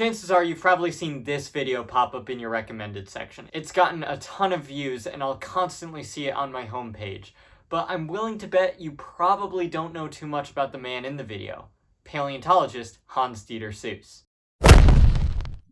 Chances are you've probably seen this video pop up in your recommended section. It's gotten a ton of views and I'll constantly see it on my homepage, but I'm willing to bet you probably don't know too much about the man in the video, paleontologist Hans-Dieter Seuss.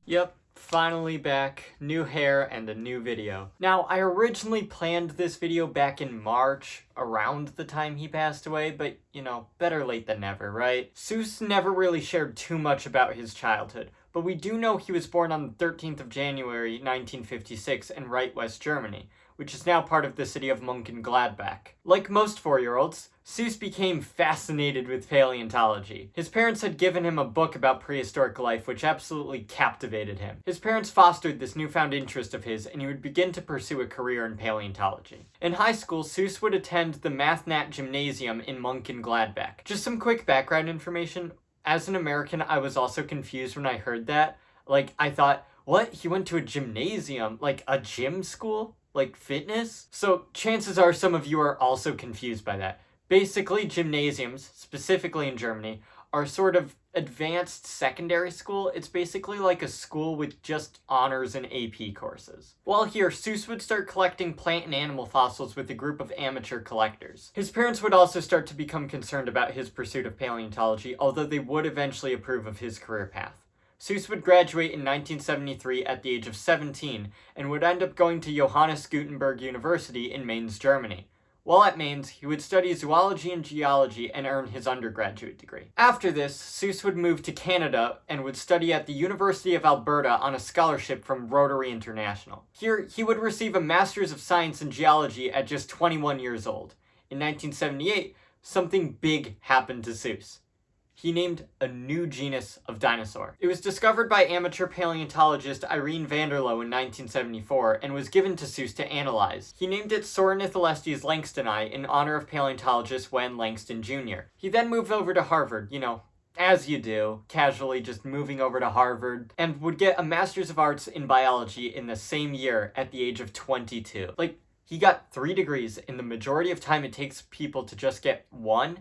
Yep, finally back, new hair and a new video. Now, I originally planned this video back in March, around the time he passed away, but you know, better late than never, right? Seuss never really shared too much about his childhood, but we do know he was born on the 13th of January 1956 in Reit, West Germany, which is now part of the city of Mönchengladbach. Like most 4-year-olds, Seuss became fascinated with paleontology. His parents had given him a book about prehistoric life which absolutely captivated him. His parents fostered this newfound interest of his and he would begin to pursue a career in paleontology. In high school, Seuss would attend the Mathnat Gymnasium in Mönchengladbach. Just some quick background information. As an American, I was also confused when I heard that. Like, I thought, what? He went to a gymnasium? Like, a gym school? Like, fitness? So, chances are some of you are also confused by that. Basically, gymnasiums, specifically in Germany, are sort of advanced secondary school. It's basically like a school with just honors and AP courses. While here, Seuss would start collecting plant and animal fossils with a group of amateur collectors. His parents would also start to become concerned about his pursuit of paleontology, although they would eventually approve of his career path. Seuss would graduate in 1973 at the age of 17 and would end up going to Johannes Gutenberg University in Mainz, Germany. While at Mainz, he would study zoology and geology and earn his undergraduate degree. After this, Seuss would move to Canada and would study at the University of Alberta on a scholarship from Rotary International. Here, he would receive a Master's of Science in Geology at just 21 years old. In 1978, something big happened to Seuss. He named a new genus of dinosaur. It was discovered by amateur paleontologist Irene van der Lohe in 1974 and was given to Seuss to analyze. He named it Soranitholestes langstoni in honor of paleontologist Wen Langston Jr. He then moved over to Harvard, you know, as you do, casually just moving over to Harvard, and would get a Master's of Arts in Biology in the same year at the age of 22. Like, he got 3 degrees in the majority of time it takes people to just get 1.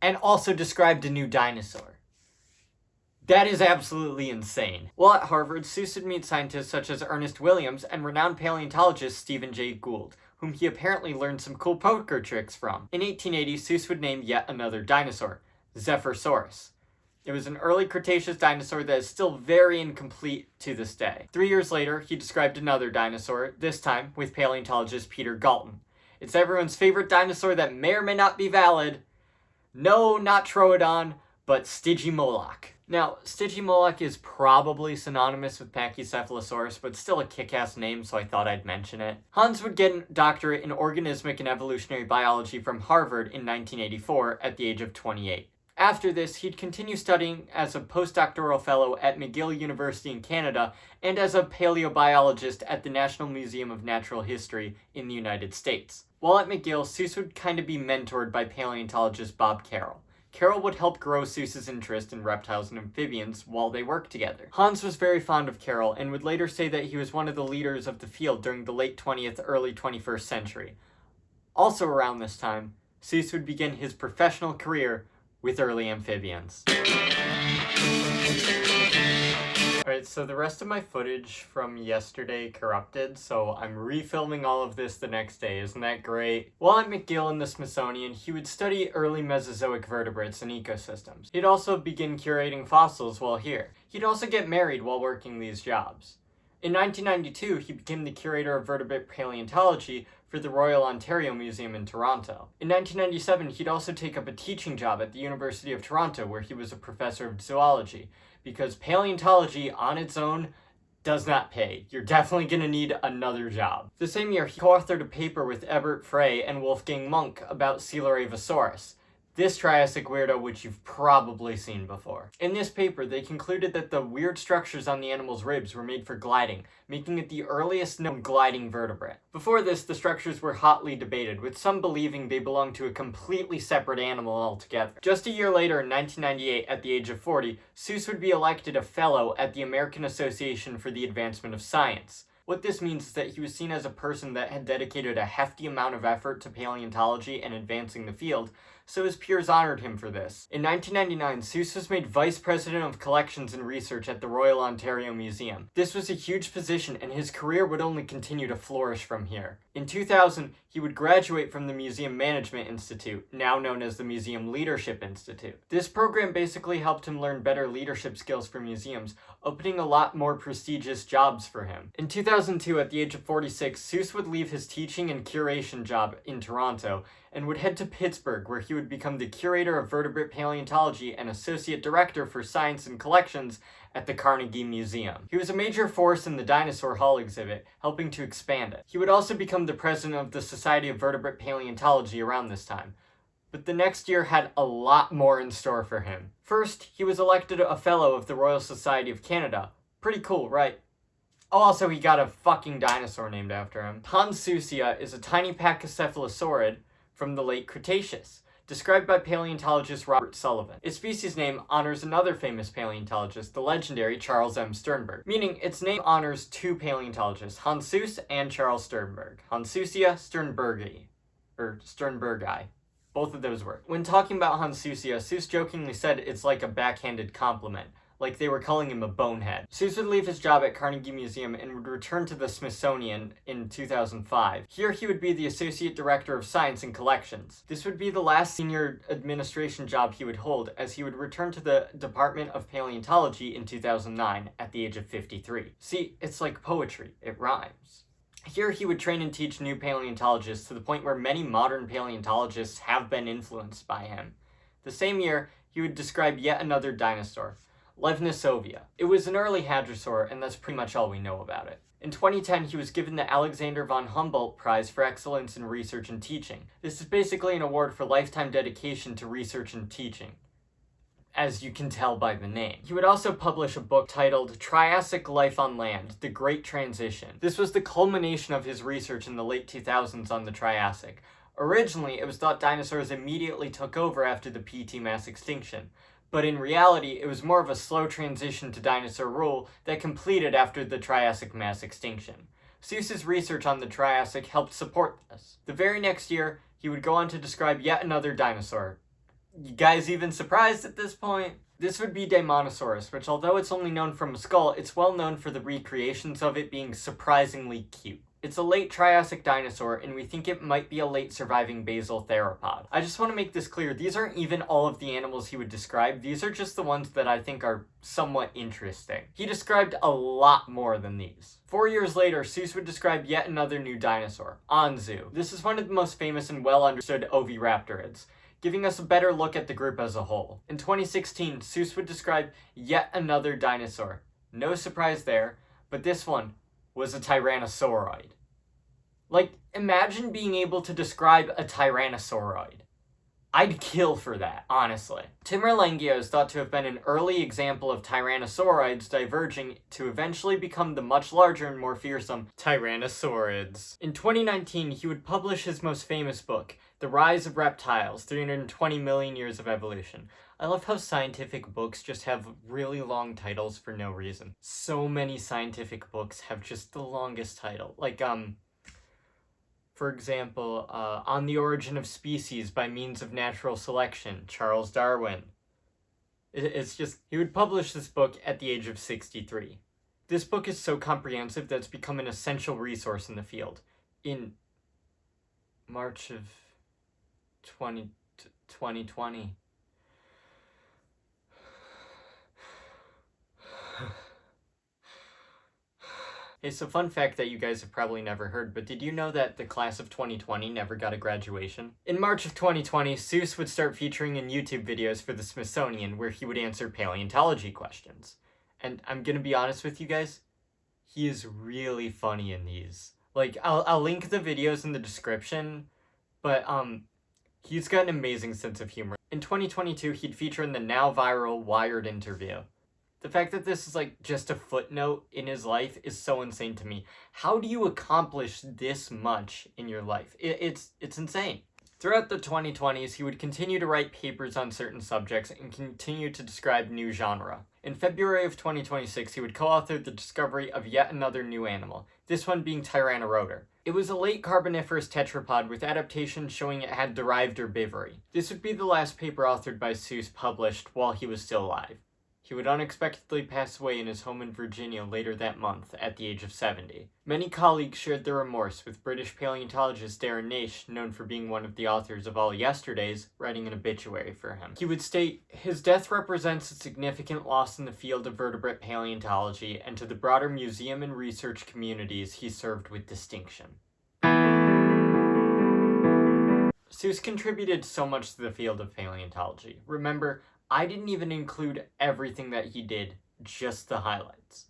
And also described a new dinosaur. That is absolutely insane. While at Harvard, Seuss would meet scientists such as Ernest Williams and renowned paleontologist Stephen Jay Gould, whom he apparently learned some cool poker tricks from. In 1880, Seuss would name yet another dinosaur, Zephyrsaurus. It was an early Cretaceous dinosaur that is still very incomplete to this day. 3 years later, he described another dinosaur, this time with paleontologist Peter Galton. It's everyone's favorite dinosaur that may or may not be valid. No, not Troodon, but Stygimoloch. Now, Stygimoloch is probably synonymous with Pachycephalosaurus, but still a kick-ass name, so I thought I'd mention it. Hans would get a doctorate in organismic and evolutionary biology from Harvard in 1984 at the age of 28. After this, he'd continue studying as a postdoctoral fellow at McGill University in Canada and as a paleobiologist at the National Museum of Natural History in the United States. While at McGill, Seuss would kind of be mentored by paleontologist Bob Carroll. Carroll would help grow Seuss's interest in reptiles and amphibians while they worked together. Hans was very fond of Carroll and would later say that he was one of the leaders of the field during the late 20th, early 21st century. Also around this time, Seuss would begin his professional career with early amphibians. Alright, so the rest of my footage from yesterday corrupted, so I'm refilming all of this the next day. Isn't that great? While at McGill in the Smithsonian, he would study early Mesozoic vertebrates and ecosystems. He'd also begin curating fossils while here. He'd also get married while working these jobs. In 1992, he became the curator of vertebrate paleontology for the Royal Ontario Museum in Toronto. In 1997, he'd also take up a teaching job at the University of Toronto, where he was a professor of zoology, because paleontology on its own does not pay. You're definitely going to need another job. The same year, he co-authored a paper with Ebert Frey and Wolfgang Munk about Coelorevosaurus, this Triassic weirdo which you've probably seen before. In this paper, they concluded that the weird structures on the animal's ribs were made for gliding, making it the earliest known gliding vertebrate. Before this, the structures were hotly debated, with some believing they belonged to a completely separate animal altogether. Just a year later, in 1998, at the age of 40, Seuss would be elected a fellow at the American Association for the Advancement of Science. What this means is that he was seen as a person that had dedicated a hefty amount of effort to paleontology and advancing the field, so his peers honored him for this. In 1999, Seuss was made Vice President of Collections and Research at the Royal Ontario Museum. This was a huge position, and his career would only continue to flourish from here. In 2000, he would graduate from the Museum Management Institute, now known as the Museum Leadership Institute. This program basically helped him learn better leadership skills for museums, opening a lot more prestigious jobs for him. In 2002, at the age of 46, Seuss would leave his teaching and curation job in Toronto and would head to Pittsburgh, where he would become the curator of vertebrate paleontology and associate director for science and collections at the Carnegie Museum. He was a major force in the Dinosaur Hall exhibit, helping to expand it. He would also become the president of the Society of Vertebrate Paleontology around this time. But the next year had a lot more in store for him. First, he was elected a fellow of the Royal Society of Canada. Pretty cool, right? Oh, also, he got a fucking dinosaur named after him. Hansusia is a tiny pachycephalosaurid from the late Cretaceous, described by paleontologist Robert Sullivan. Its species name honors another famous paleontologist, the legendary Charles M. Sternberg, meaning its name honors two paleontologists, Hans Seuss and Charles Sternberg. Hansusia Sternbergi, or Sternbergi. Both of those work. When talking about Hansusia, Seuss jokingly said it's like a backhanded compliment, like they were calling him a bonehead. Seuss would leave his job at Carnegie Museum and would return to the Smithsonian in 2005. Here he would be the Associate Director of Science and Collections. This would be the last senior administration job he would hold, as he would return to the Department of Paleontology in 2009 at the age of 53. See, it's like poetry, it rhymes. Here he would train and teach new paleontologists to the point where many modern paleontologists have been influenced by him. The same year, he would describe yet another dinosaur, Levnisovia. It was an early hadrosaur, and that's pretty much all we know about it. In 2010, he was given the Alexander von Humboldt Prize for Excellence in Research and Teaching. This is basically an award for lifetime dedication to research and teaching, as you can tell by the name. He would also publish a book titled Triassic Life on Land, The Great Transition. This was the culmination of his research in the late 2000s on the Triassic. Originally, it was thought dinosaurs immediately took over after the PT mass extinction, but in reality, it was more of a slow transition to dinosaur rule that completed after the Triassic mass extinction. Seuss's research on the Triassic helped support this. The very next year, he would go on to describe yet another dinosaur. You guys even surprised at this point? This would be Daimonosaurus, which although it's only known from a skull, it's well known for the recreations of it being surprisingly cute. It's a late Triassic dinosaur, and we think it might be a late surviving basal theropod. I just want to make this clear, these aren't even all of the animals he would describe, these are just the ones that I think are somewhat interesting. He described a lot more than these. 4 years later, Seuss would describe yet another new dinosaur, Anzu. This is one of the most famous and well understood oviraptorids, giving us a better look at the group as a whole. In 2016, Seuss would describe yet another dinosaur. No surprise there, but this one was a tyrannosauroid. Like, imagine being able to describe a tyrannosauroid. I'd kill for that, honestly. Timurlengia is thought to have been an early example of tyrannosauroids diverging to eventually become the much larger and more fearsome tyrannosaurids. In 2019, he would publish his most famous book, The Rise of Reptiles, 320 Million Years of Evolution. I love how scientific books just have really long titles for no reason. So many scientific books have just the longest title. Like, for example, On the Origin of Species by Means of Natural Selection, Charles Darwin. It's just, he would publish this book at the age of 63. This book is so comprehensive that it's become an essential resource in the field. In March of 2020. Hey, so fun fact that you guys have probably never heard, but did you know that the class of 2020 never got a graduation? In March of 2020, Seuss would start featuring in YouTube videos for the Smithsonian where he would answer paleontology questions. And I'm gonna be honest with you guys, he is really funny in these. Like, I'll link the videos in the description, but he's got an amazing sense of humor. In 2022, he'd feature in the now viral Wired interview. The fact that this is like just a footnote in his life is so insane to me. How do you accomplish this much in your life? It's insane. Throughout the 2020s, he would continue to write papers on certain subjects and continue to describe new genre. In February of 2026, he would co-author the discovery of yet another new animal, this one being Tyrannorodor. It was a late Carboniferous tetrapod with adaptations showing it had derived herbivory. This would be the last paper authored by Seuss published while he was still alive. He would unexpectedly pass away in his home in Virginia later that month at the age of 70. Many colleagues shared their remorse, with British paleontologist Darren Naish, known for being one of the authors of All Yesterdays, writing an obituary for him. He would state, "His death represents a significant loss in the field of vertebrate paleontology, and to the broader museum and research communities he served with distinction." Seuss contributed so much to the field of paleontology. Remember, I didn't even include everything that he did, just the highlights.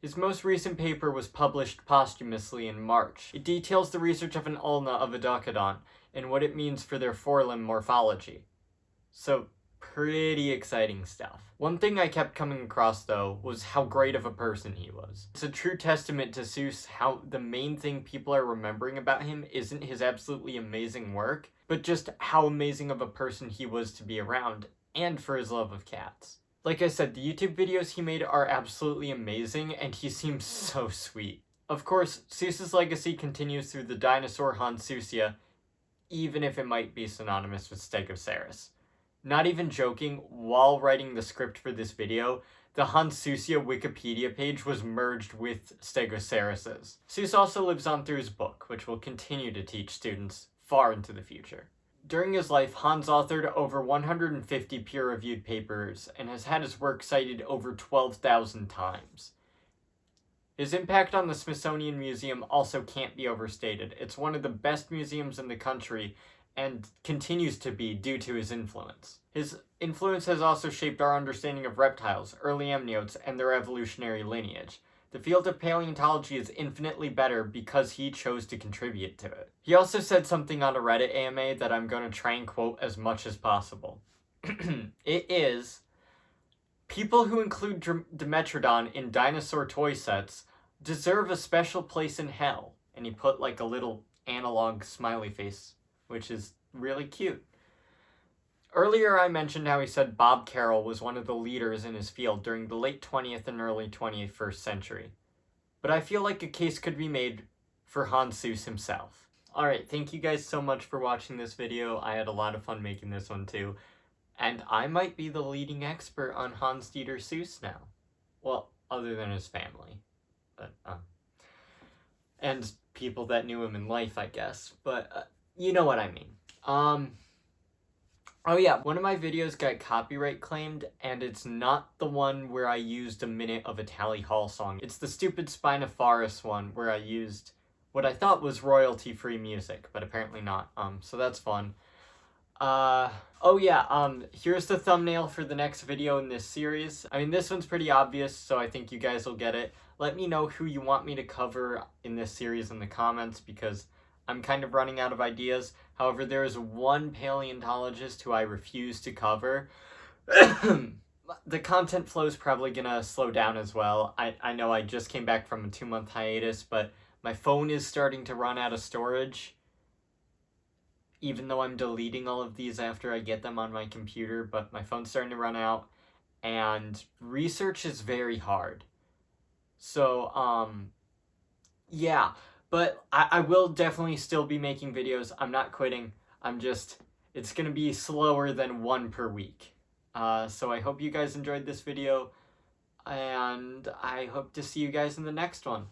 His most recent paper was published posthumously in March. It details the research of an ulna of a duckadon and what it means for their forelimb morphology. So, pretty exciting stuff. One thing I kept coming across, though, was how great of a person he was. It's a true testament to Seuss how the main thing people are remembering about him isn't his absolutely amazing work, but just how amazing of a person he was to be around, and for his love of cats. Like I said, the YouTube videos he made are absolutely amazing, and he seems so sweet. Of course, Seuss's legacy continues through the dinosaur Hansusia, even if it might be synonymous with Stegosaurus. Not even joking, while writing the script for this video, the Hansusia Wikipedia page was merged with Stegosaurus's. Seuss also lives on through his book, which will continue to teach students far into the future. During his life, Hans authored over 150 peer-reviewed papers and has had his work cited over 12,000 times. His impact on the Smithsonian Museum also can't be overstated. It's one of the best museums in the country and continues to be due to his influence. His influence has also shaped our understanding of reptiles, early amniotes, and their evolutionary lineage. The field of paleontology is infinitely better because he chose to contribute to it. He also said something on a Reddit AMA that I'm going to try and quote as much as possible. It is, "People who include Dimetrodon in dinosaur toy sets deserve a special place in hell." And he put like a little analog smiley face, which is really cute. Earlier I mentioned how he said Bob Carroll was one of the leaders in his field during the late 20th and early 21st century. But I feel like a case could be made for Hans Seuss himself. Alright, thank you guys so much for watching this video. I had a lot of fun making this one too. And I might be the leading expert on Hans Dieter Seuss now. Well, other than his family. But, and people that knew him in life, I guess. But, you know what I mean. Oh yeah, one of my videos got copyright claimed, and it's not the one where I used a minute of a Tally Hall song. It's the stupid Spinosaurus one where I used what I thought was royalty-free music, but apparently not. So that's fun. Oh yeah, here's the thumbnail for the next video in this series. I mean, this one's pretty obvious, so I think you guys will get it. Let me know who you want me to cover in this series in the comments, because I'm kind of running out of ideas. However, there is one paleontologist who I refuse to cover. The content flow is probably gonna slow down as well. I know I just came back from a 2-month hiatus, but my phone is starting to run out of storage. Even though I'm deleting all of these after I get them on my computer, but my phone's starting to run out, and research is very hard. So, yeah. But I will definitely still be making videos. I'm not quitting. It's going to be slower than one per week. So I hope you guys enjoyed this video, and I hope to see you guys in the next one.